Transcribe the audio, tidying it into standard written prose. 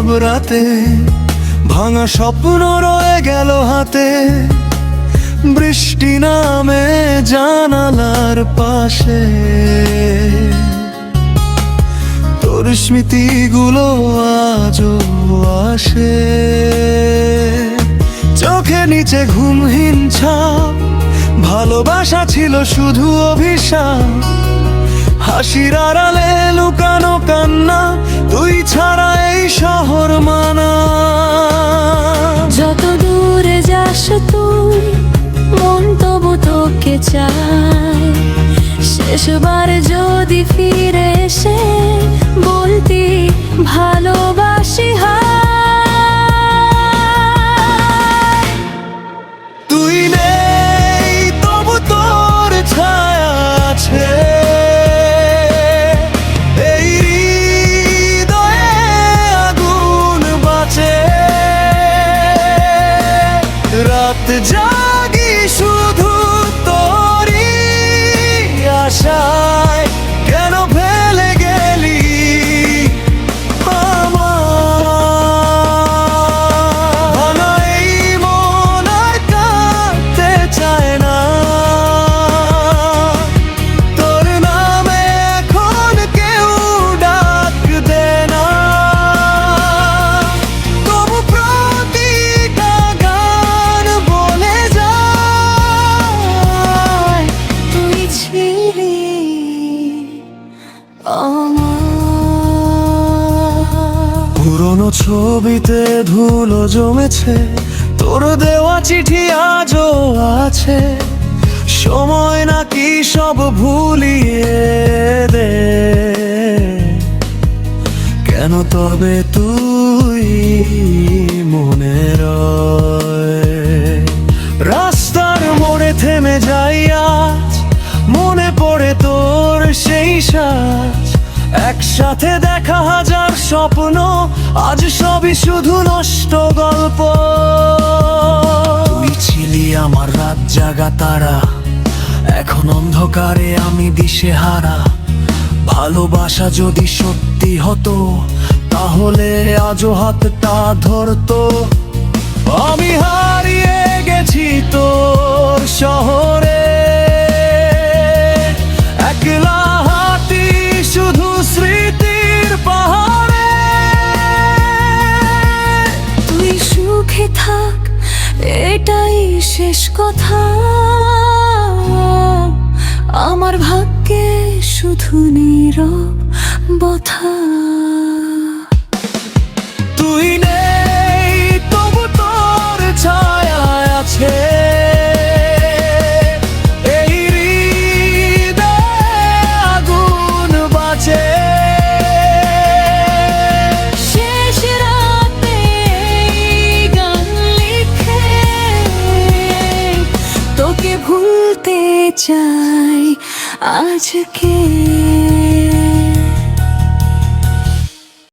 নীরব রাতে, ভাঙা স্বপ্ন রয়ে গেল হাতে। বৃষ্টি নামে জানালার পাশে, তোর স্মৃতিগুলো আজও আসে। চোখে নিচে ঘুমহীন ছাপ, ভালোবাসা ছিল শুধু অভিশাপ। হাসির আড়ালে লুকানো কান্না, তুই ছাড়া এই শহর মানা। যত দূরে যাস তুই, মন তবু তোকে চায়। শেষবার যদি ফিরে এসে বলতি ভালোবাসি হায়। তুই নেই তবু তোর ছায়া আছে, এই হৃদয়ে আগুন বাঁচে। রাত জাগি শুধু তোরই আশায়, কেন ফেলে গেলি আমার। ভাঙা এই মন আর কাঁদতে চায় না, তোর নামে এখন কেউ ডাক দে না। তবু প্রতিটা গান বলে যায়, তুই ছিলি আমার। পুরনো ছবিতে ধুলো জমেছে, তোর দেওয়া চিঠি আজও আছে। সময় নাকি সব ভুলিয়ে দে, কেন তবে তুই মনে রয়। রাস্তার মোড়ে থেমে যাই আজ, মনে পড়ে তোর সেই সাজ। একসাথে দেখা হাজার স্বপ্ন, আজ সবই শুধু নষ্ট গল্প। তুই ছিলি আমার রাত জাগা তারা, এখন অন্ধকারে আমি দিশেহারা। ভালোবাসা যদি সত্যি হতো, তাহলে আজও হাতটা ধরতো। আমি হারিয়ে গেছি তোর শহরে, একলা হাঁটি শুধু স্মৃতির পাহাড়ে। তুই সুখে থাক, এটাই শেষ কথা। আমার ভাগ্যে শুধু নীরব বথা। তুই নেই তবু তোর ছায়া আছে, এই হৃদয়ে আগুন বাঁচে। শেষ রাতে গান লিখে তোকে ভুলতে চাই আজকে।